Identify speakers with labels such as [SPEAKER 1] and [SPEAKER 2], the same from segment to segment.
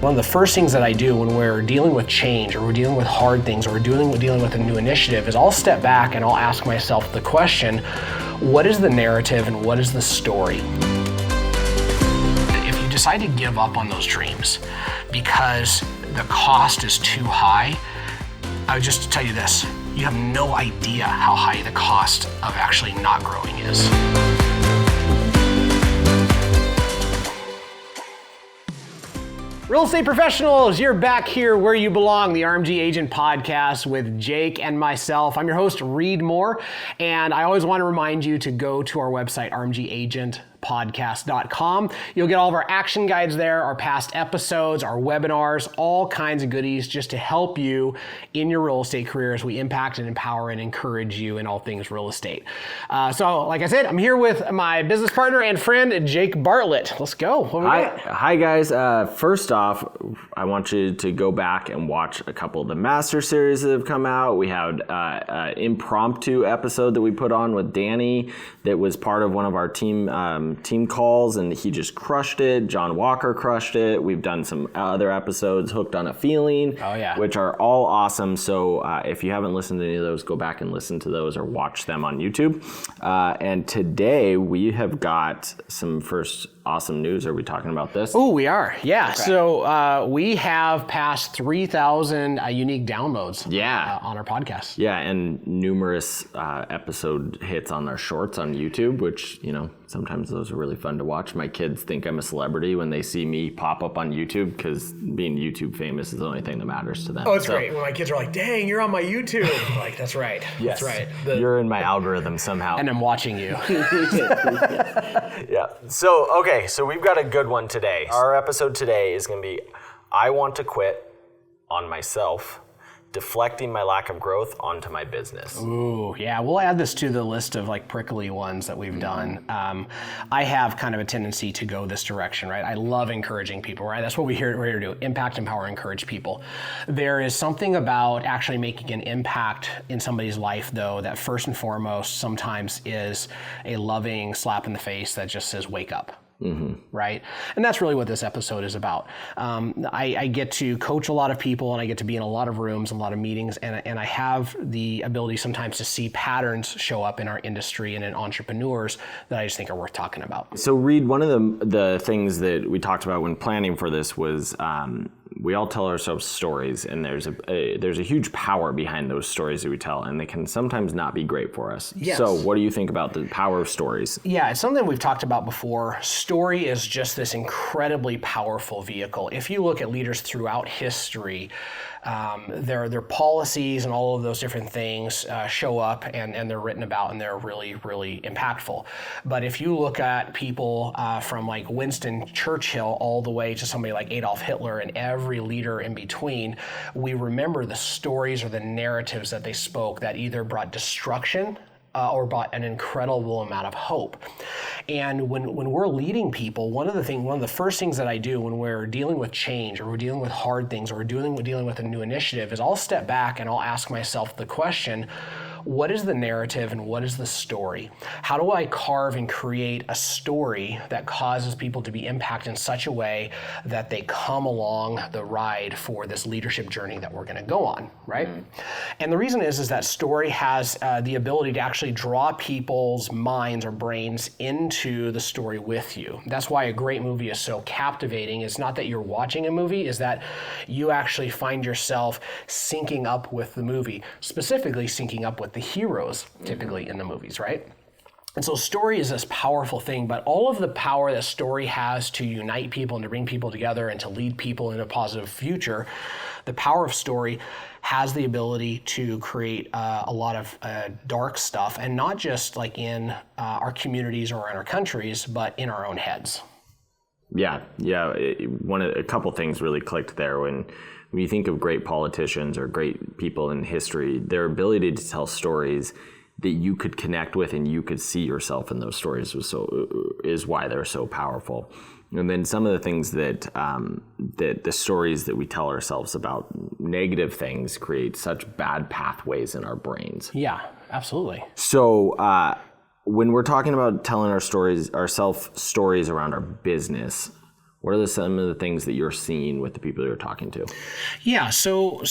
[SPEAKER 1] One of the first things that I do when we're dealing with change or we're dealing with hard things or we're dealing with a new initiative is I'll step back and I'll ask myself the question, what is the narrative and what is the story? If you decide to give up on those dreams because the cost is too high, I would just tell you this, you have no idea how high the cost of actually not growing is. Real estate professionals, you're back here where you belong, the RMG Agent Podcast with Jake and myself. I'm your host, Reed Moore, and I always want to remind you to go to our website, rmgagentpodcast.com. You'll get all of our action guides there, our past episodes, our webinars, all kinds of goodies just to help you in your real estate career as we impact and empower and encourage you in all things real estate. So, like I said, I'm here with my business partner and friend, Jake Bartlett. Let's go.
[SPEAKER 2] Hi guys. First off, I want you to go back and watch a couple of the Master Series that have come out. We had an impromptu episode that we put on with Danny that was part of one of our team calls, and he just crushed it. John Walker crushed it. We've done some other episodes, Hooked on a Feeling, which are all awesome. So if you haven't listened to any of those, go back and listen to those or watch them on YouTube. And today we have got some first awesome news. Are we talking about this?
[SPEAKER 1] Oh, we are. Yeah. Okay. So we have passed 3,000 unique downloads on our podcast.
[SPEAKER 2] Yeah, and numerous episode hits on our shorts on YouTube, which, you know, sometimes those are really fun to watch. My kids think I'm a celebrity when they see me pop up on YouTube because being YouTube famous is the only thing that matters to them.
[SPEAKER 1] Oh, it's great. When my kids are like, dang, you're on my YouTube. I'm like, that's right.
[SPEAKER 2] Yes.
[SPEAKER 1] That's right.
[SPEAKER 2] You're in my algorithm somehow.
[SPEAKER 1] And I'm watching you.
[SPEAKER 2] Yeah. So we've got a good one today. Our episode today is going to be, I want to quit on myself, deflecting my lack of growth onto my business.
[SPEAKER 1] Ooh, yeah. We'll add this to the list of like prickly ones that we've done. I have kind of a tendency to go this direction, right? I love encouraging people, right? That's what we're here to do. Impact, empower, encourage people. There is something about actually making an impact in somebody's life, though, that first and foremost sometimes is a loving slap in the face that just says, wake up. Mm-hmm. Right? And that's really what this episode is about. I get to coach a lot of people and I get to be in a lot of rooms, a lot of meetings, and I have the ability sometimes to see patterns show up in our industry and in entrepreneurs that I just think are worth talking about.
[SPEAKER 2] So Reed, one of the things that we talked about when planning for this was we all tell ourselves stories, and there's a huge power behind those stories that we tell, and they can sometimes not be great for us.
[SPEAKER 1] Yes.
[SPEAKER 2] So what do you think about the power of stories?
[SPEAKER 1] Yeah, it's something we've talked about before. Story is just this incredibly powerful vehicle. If you look at leaders throughout history, their policies and all of those different things show up and they're written about and they're really, really impactful. But if you look at people from like Winston Churchill all the way to somebody like Adolf Hitler and every leader in between, we remember the stories or the narratives that they spoke that either brought destruction or brought an incredible amount of hope. And when we're leading people, one of the first things that I do when we're dealing with change or we're dealing with hard things or we're dealing with a new initiative is I'll step back and I'll ask myself the question, what is the narrative and what is the story? How do I carve and create a story that causes people to be impacted in such a way that they come along the ride for this leadership journey that we're going to go on, right? Mm-hmm. And the reason is that story has the ability to actually draw people's minds or brains into the story with you. That's why a great movie is so captivating. It's not that you're watching a movie, is that you actually find yourself syncing up with the movie, specifically syncing up with the heroes typically in the movies, right? And so story is this powerful thing, but all of the power that story has to unite people and to bring people together and to lead people in a positive future, the power of story has the ability to create a lot of dark stuff, and not just like in our communities or in our countries, but in our own heads.
[SPEAKER 2] Yeah. A couple things really clicked there when you think of great politicians or great people in history. Their ability to tell stories that you could connect with and you could see yourself in those stories is why they're so powerful. And then some of the things that the stories that we tell ourselves about negative things create such bad pathways in our brains.
[SPEAKER 1] Yeah, absolutely.
[SPEAKER 2] So when we're talking about telling our stories, ourself stories around our business, What are some of the things that you're seeing with the people you're talking to?
[SPEAKER 1] Yeah, so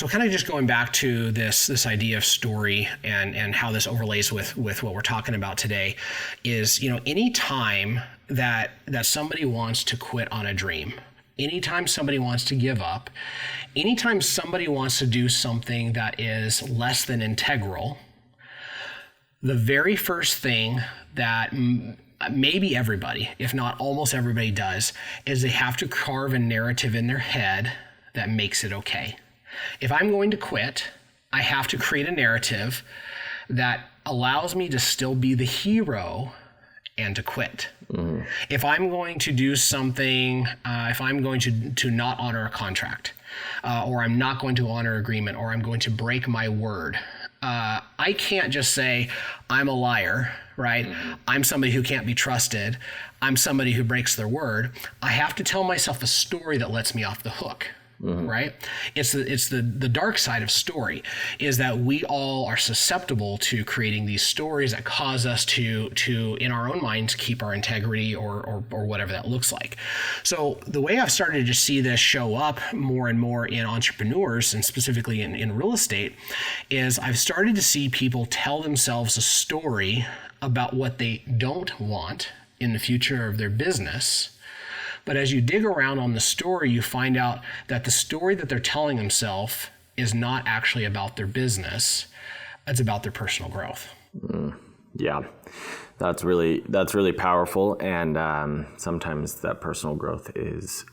[SPEAKER 1] kind of just going back to this idea of story and how this overlays with what we're talking about today is, any time that somebody wants to quit on a dream, anytime somebody wants to give up, anytime somebody wants to do something that is less than integral, the very first thing that maybe everybody, if not almost everybody does, is they have to carve a narrative in their head that makes it okay. If I'm going to quit, I have to create a narrative that allows me to still be the hero and to quit. Mm-hmm. If I'm going to do something, if I'm going to not honor a contract, or I'm not going to honor agreement, or I'm going to break my word, I can't just say, I'm a liar, right? Mm-hmm. I'm somebody who can't be trusted. I'm somebody who breaks their word. I have to tell myself a story that lets me off the hook, mm-hmm. right? It's the dark side of story, is that we all are susceptible to creating these stories that cause us to in our own minds, keep our integrity or whatever that looks like. So the way I've started to see this show up more and more in entrepreneurs, and specifically in real estate, is I've started to see people tell themselves a story about what they don't want in the future of their business. But as you dig around on the story, you find out that the story that they're telling themselves is not actually about their business. It's about their personal growth.
[SPEAKER 2] Yeah, that's really powerful. And sometimes that personal growth is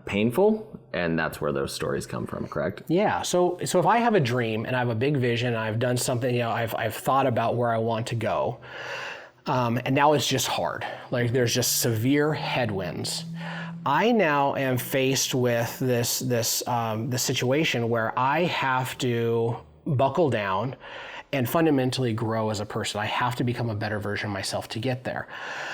[SPEAKER 2] painful, and that's where those stories come from, correct?
[SPEAKER 1] Yeah. So if I have a dream and I have a big vision, and I've done something, I've thought about where I want to go, and now it's just hard. Like there's just severe headwinds. I now am faced with this situation where I have to buckle down and fundamentally grow as a person. I have to become a better version of myself to get there.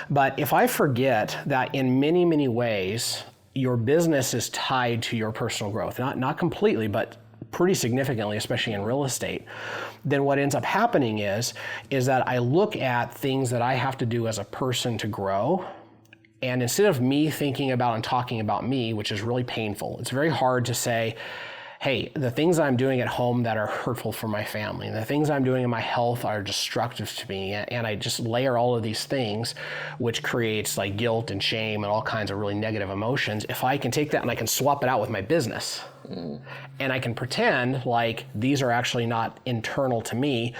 [SPEAKER 1] But if I forget that in many, many ways, your business is tied to your personal growth, not completely, but pretty significantly, especially in real estate, then what ends up happening is that I look at things that I have to do as a person to grow. And instead of me thinking about and talking about me, which is really painful, it's very hard to say, hey, the things I'm doing at home that are hurtful for my family, the things I'm doing in my health are destructive to me, and I just layer all of these things, which creates like guilt and shame and all kinds of really negative emotions. If I can take that and I can swap it out with my business, and I can pretend like these are actually not internal to me,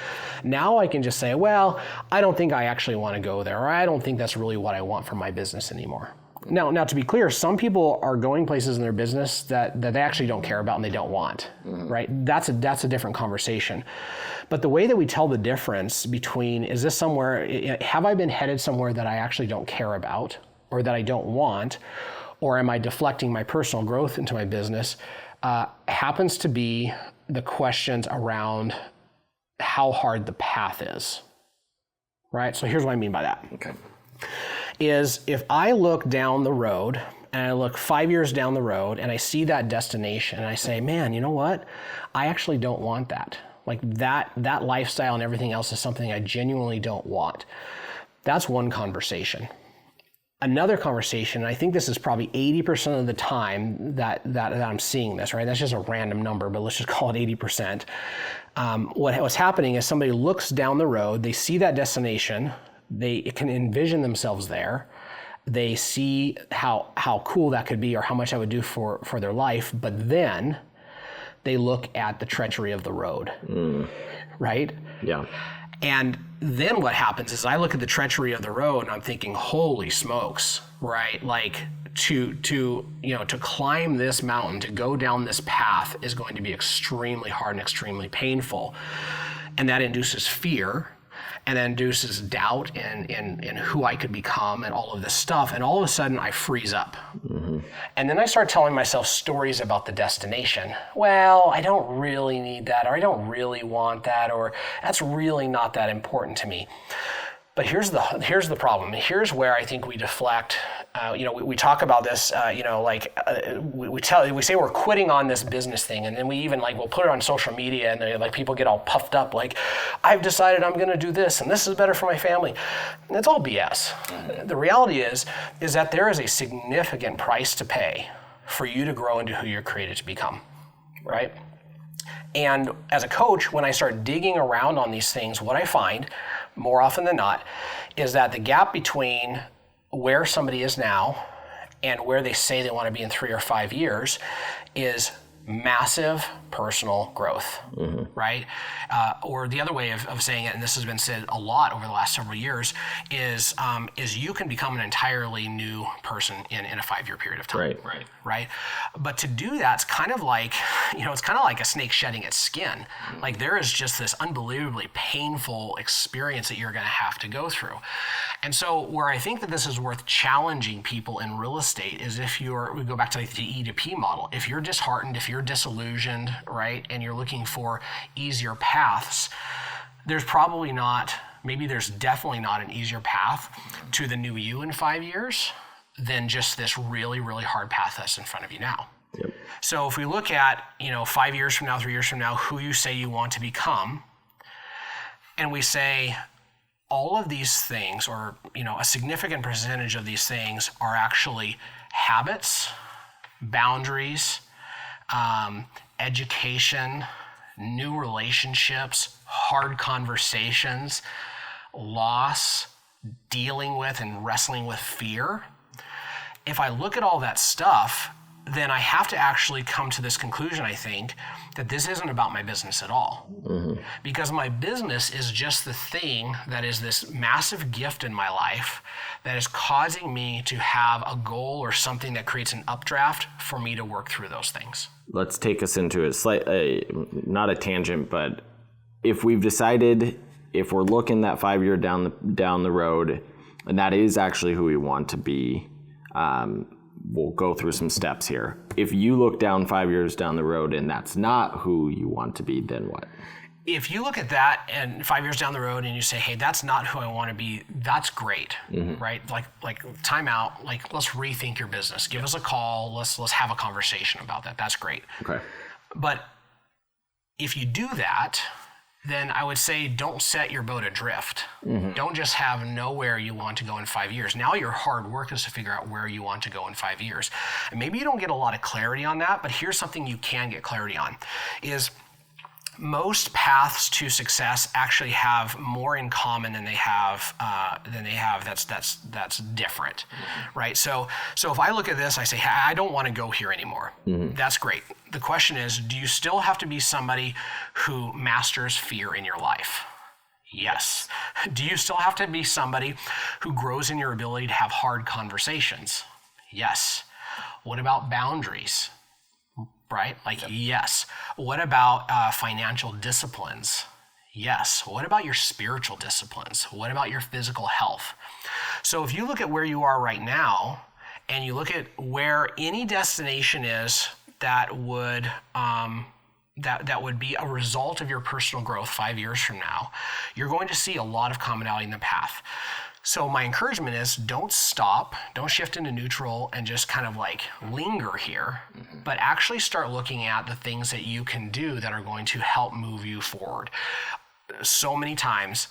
[SPEAKER 1] now I can just say, well, I don't think I actually want to go there, or I don't think that's really what I want for my business anymore. Now, to be clear, some people are going places in their business that they actually don't care about and they don't want, right? That's a different conversation. But the way that we tell the difference between, is this somewhere, have I been headed somewhere that I actually don't care about or that I don't want, or am I deflecting my personal growth into my business, happens to be the questions around how hard the path is, right? So here's what I mean by that.
[SPEAKER 2] Okay.
[SPEAKER 1] Is if I look down the road and I look 5 years down the road and I see that destination and I say, man, you know what? I actually don't want that. Like that lifestyle and everything else is something I genuinely don't want. That's one conversation. Another conversation, and I think this is probably 80% of the time that I'm seeing this, right? That's just a random number, but let's just call it 80%. What's happening is somebody looks down the road, they see that destination, they can envision themselves there. They see how cool that could be or how much that would do for their life, but then they look at the treachery of the road, right?
[SPEAKER 2] Yeah.
[SPEAKER 1] And then what happens is I look at the treachery of the road and I'm thinking, holy smokes, right? Like to climb this mountain, to go down this path is going to be extremely hard and extremely painful. And that induces fear. And then induces doubt in who I could become and all of this stuff. And all of a sudden I freeze up. Mm-hmm. And then I start telling myself stories about the destination. Well, I don't really need that, or I don't really want that, or that's really not that important to me. But here's the problem. Here's where I think we deflect. We talk about this. We say we're quitting on this business thing, and then we even we'll put it on social media, and people get all puffed up. I've decided I'm going to do this, and this is better for my family. And it's all BS. The reality is that there is a significant price to pay for you to grow into who you're created to become, right? And as a coach, when I start digging around on these things, what I find more often than not is that the gap between where somebody is now and where they say they want to be in 3 or 5 years is massive personal growth, right? Or the other way of saying it, and this has been said a lot over the last several years, is you can become an entirely new person in a 5-year period of time, right? But to do that, it's kind of like a snake shedding its skin. There is just this unbelievably painful experience that you're going to have to go through. And so where I think that this is worth challenging people in real estate is we go back to the E to P model. If you're disheartened, if you're disillusioned, right, and you're looking for easier paths, there's definitely not an easier path to the new you in 5 years than just this really, really hard path that's in front of you now. Yep. So if we look at, 5 years from now, 3 years from now, who you say you want to become, and we say all of these things, or, a significant percentage of these things are actually habits, boundaries, education, new relationships, hard conversations, loss, dealing with and wrestling with fear. If I look at all that stuff, then I have to actually come to this conclusion, I think, that this isn't about my business at all. Because my business is just the thing that is this massive gift in my life that is causing me to have a goal or something that creates an updraft for me to work through those things. Let's
[SPEAKER 2] take us into not a tangent, but if we've decided, if we're looking that 5 year down the road, and that is actually who we want to be, we'll go through some steps here. If you look down 5 years down the road and that's not who you want to be, then what?
[SPEAKER 1] If you look at that and 5 years down the road and you say, hey, that's not who I want to be, that's great, right? Like time out, let's rethink your business. Give us a call. Let's have a conversation about that. That's great.
[SPEAKER 2] Okay.
[SPEAKER 1] But if you do that, then I would say don't set your boat adrift. Don't just have nowhere you want to go in 5 years. Now your hard work is to figure out where you want to go in 5 years. And maybe you don't get a lot of clarity on that, but here's something you can get clarity on, is most paths to success actually have more in common than they have that's different, right? So if I look at this, I say, hey, I don't want to go here anymore. That's great. The question is, do you still have to be somebody who masters fear in your life? Yes. Do you still have to be somebody who grows in your ability to have hard conversations? Yes. What about boundaries? Right? Yes. What about financial disciplines? Yes. What about your spiritual disciplines? What about your physical health? So if you look at where you are right now, and you look at where any destination is that would be a result of your personal growth 5 years from now, you're going to see a lot of commonality in the path. So my encouragement is don't stop, don't shift into neutral and just kind of linger here, but actually start looking at the things that you can do that are going to help move you forward. So many times,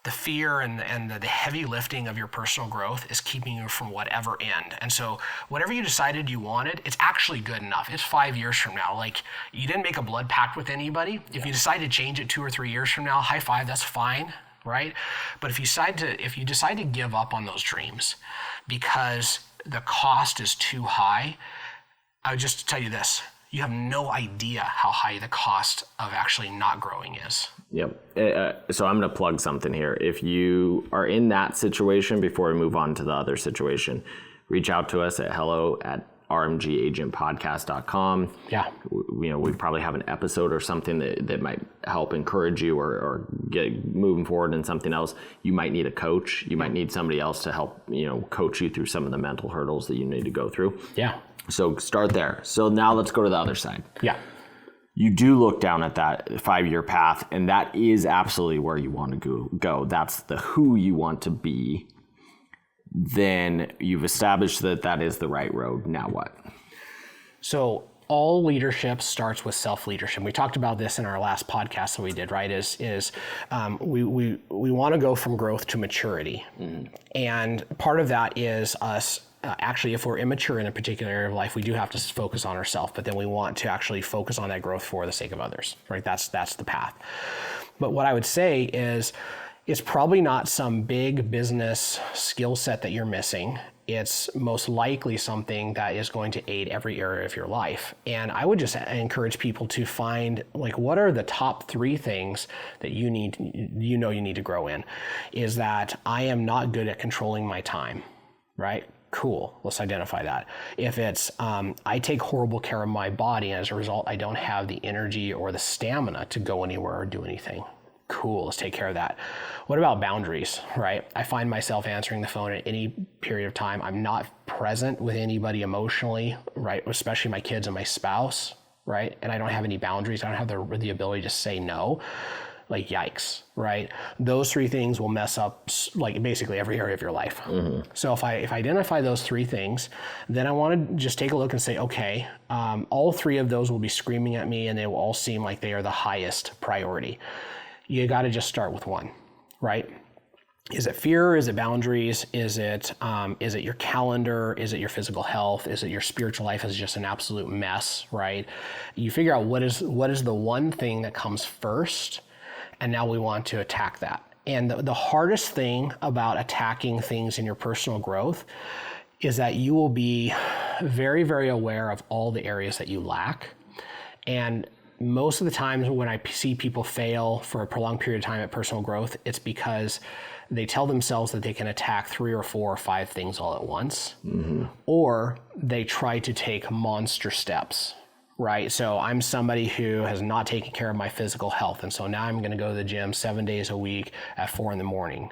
[SPEAKER 1] the fear and the heavy lifting of your personal growth is keeping you from whatever end. And so whatever you decided you wanted, it's actually good enough. It's 5 years from now. You didn't make a blood pact with anybody. If you decide to change it 2 or 3 years from now, high five, that's fine. Right? But if you decide to give up on those dreams because the cost is too high, I would just tell you this: you have no idea how high the cost of actually not growing is.
[SPEAKER 2] Yep. So I'm going to plug something here. If you are in that situation, before we move on to the other situation, reach out to us at hello@rmgagentpodcast.com.
[SPEAKER 1] Yeah.
[SPEAKER 2] We probably have an episode or something that might help encourage you or get moving forward in something else. You might need a coach. You might need somebody else to help, coach you through some of the mental hurdles that you need to go through.
[SPEAKER 1] Yeah.
[SPEAKER 2] So start there. So now let's go to the other side.
[SPEAKER 1] Yeah.
[SPEAKER 2] you do look down at that 5-year path, and that is absolutely where you want to go. That's the who you want to be. Then you've established that that is the right road. Now what?
[SPEAKER 1] So all leadership starts with self-leadership. We talked about this in our last podcast that we did, right? We want to go from growth to maturity. And part of that is us actually, if we're immature in a particular area of life, we do have to focus on ourselves, but then we want to actually focus on that growth for the sake of others, right? That's the path. But what I would say is, it's probably not some big business skill set that you're missing. It's most likely something that is going to aid every area of your life. And I would just encourage people to find, like, what are the top 3 things that you need to grow in? Is that I am not good at controlling my time, right? Cool, let's identify that. If it's, I take horrible care of my body, and as a result, I don't have the energy or the stamina to go anywhere or do anything. Cool, let's take care of that. What about boundaries, right? I find myself answering the phone at any period of time. I'm not present with anybody emotionally, right? Especially my kids and my spouse, right? And I don't have any boundaries. I don't have the ability to say no. Like, yikes, right? Those 3 things will mess up like basically every area of your life. So if I identify those 3 things, then I want to just take a look and say, okay, all 3 of those will be screaming at me, and they will all seem like they are the highest priority. You got to just start with one, right? Is it fear? Is it boundaries? Is it your calendar? Is it your physical health? Is it your spiritual life is just an absolute mess, right? You figure out what is the one thing that comes first, and now we want to attack that. And the hardest thing about attacking things in your personal growth is that you will be very, very aware of all the areas that you lack. And most of the times when I see people fail for a prolonged period of time at personal growth, it's because they tell themselves that they can attack 3 or 4 or 5 things all at once, or they try to take monster steps, right? So I'm somebody who has not taken care of my physical health, and so now I'm going to go to the gym 7 days a week at 4 in.the.morning.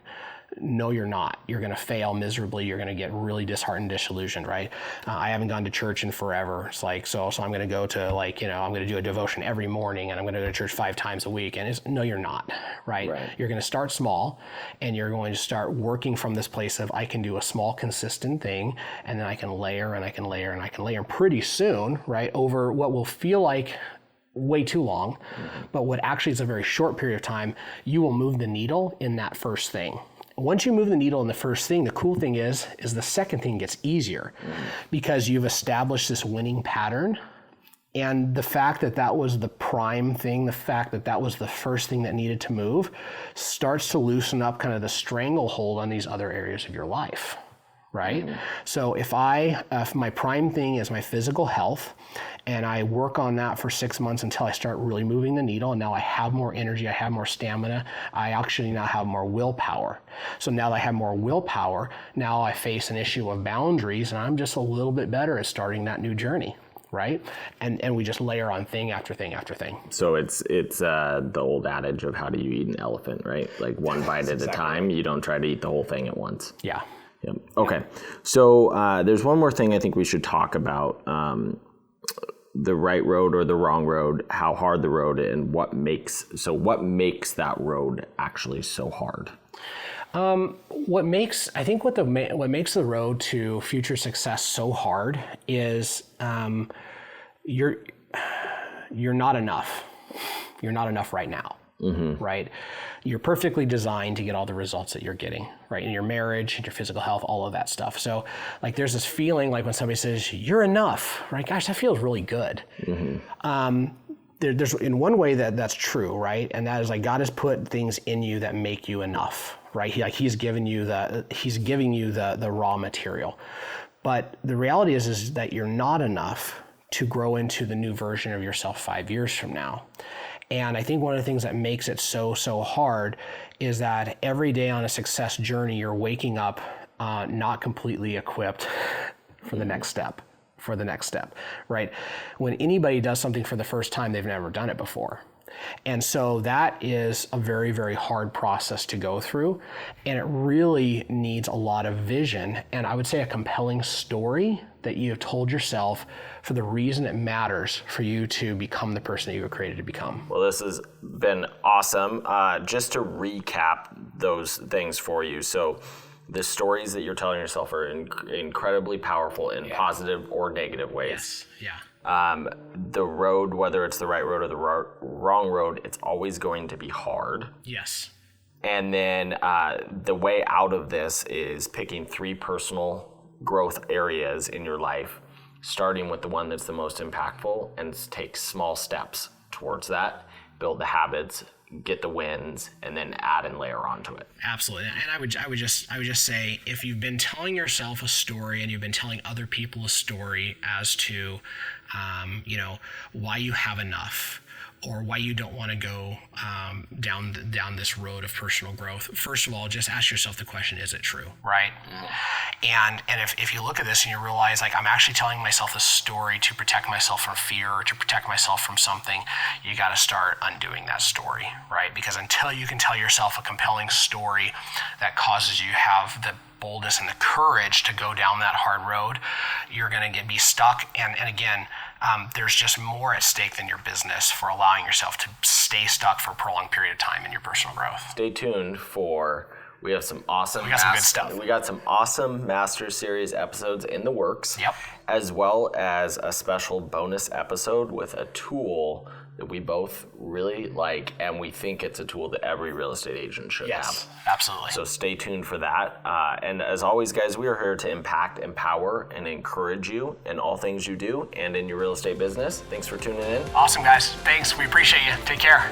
[SPEAKER 1] No, you're not. You're going to fail miserably. You're going to get really disheartened, disillusioned, right? I haven't gone to church in forever. It's like, so I'm going to go to I'm going to do a devotion every morning, and I'm going to go to church 5 times a week. And no, you're not, right? You're going to start small, and you're going to start working from this place of, I can do a small, consistent thing, and then I can layer, and I can layer, and I can layer. And pretty soon, right, over what will feel like way too long, but what actually is a very short period of time, you will move the needle in that first thing. Once you move the needle in the first thing, the cool thing is the second thing gets easier because you've established this winning pattern. And the fact that that was the prime thing, the fact that that was the first thing that needed to move, starts to loosen up kind of the stranglehold on these other areas of your life, right? So if my prime thing is my physical health, and I work on that for 6 months until I start really moving the needle, and now I have more energy, I have more stamina, I actually now have more willpower. So now that I have more willpower, now I face an issue of boundaries, and I'm just a little bit better at starting that new journey, right? And we just layer on thing after thing after thing.
[SPEAKER 2] So it's the old adage of how do you eat an elephant, right? Like one bite at a time. You don't try to eat the whole thing at once.
[SPEAKER 1] Yeah.
[SPEAKER 2] Yep. Okay. So there's one more thing I think we should talk about. The right road or the wrong road, how hard the road, and what makes that road actually so hard.
[SPEAKER 1] What makes the road to future success so hard is you're not enough. You're not enough right now. Right? You're perfectly designed to get all the results that you're getting, right? In your marriage, in your physical health, all of that stuff. So like there's this feeling like when somebody says, you're enough, right? Gosh, that feels really good. There's in one way that's true, right? And that is like God has put things in you that make you enough, right? He's giving you the raw material. But the reality is that you're not enough to grow into the new version of yourself 5 years from now. And I think one of the things that makes it so hard is that every day on a success journey, you're waking up not completely equipped for the next step, right? When anybody does something for the first time, they've never done it before. And so that is a very, very hard process to go through. And it really needs a lot of vision, and I would say a compelling story that you have told yourself for the reason it matters for you to become the person that you were created to become.
[SPEAKER 2] Well, this has been awesome. Just to recap those things for you. So the stories that you're telling yourself are incredibly powerful in positive or negative ways.
[SPEAKER 1] Yes. Yeah.
[SPEAKER 2] The road, whether it's the right road or the wrong road, it's always going to be hard.
[SPEAKER 1] Yes.
[SPEAKER 2] And then the way out of this is picking 3 personal growth areas in your life, starting with the one that's the most impactful, and take small steps towards that, build the habits, get the wins, and then add and layer onto it.
[SPEAKER 1] Absolutely. And I would just say, if you've been telling yourself a story and you've been telling other people a story as to why you have enough, or why you don't want to go down this road of personal growth, first of all, just ask yourself the question, is it true, right? And if you look at this and you realize, like, I'm actually telling myself a story to protect myself from fear or to protect myself from something, you got to start undoing that story, right? Because until you can tell yourself a compelling story that causes you to have the boldness and the courage to go down that hard road, you're going to be stuck. And again, there's just more at stake than your business for allowing yourself to stay stuck for a prolonged period of time in your personal growth.
[SPEAKER 2] Stay tuned for, we have some awesome,
[SPEAKER 1] we got some good stuff.
[SPEAKER 2] We got some awesome Master Series episodes in the works.
[SPEAKER 1] Yep. As
[SPEAKER 2] well as a special bonus episode with a tool that we both really like, and we think it's a tool that every real estate agent should have.
[SPEAKER 1] Yes, absolutely.
[SPEAKER 2] So stay tuned for that. And as always, guys, we are here to impact, empower, and encourage you in all things you do and in your real estate business. Thanks for tuning in.
[SPEAKER 1] Awesome, guys. Thanks. We appreciate you. Take care.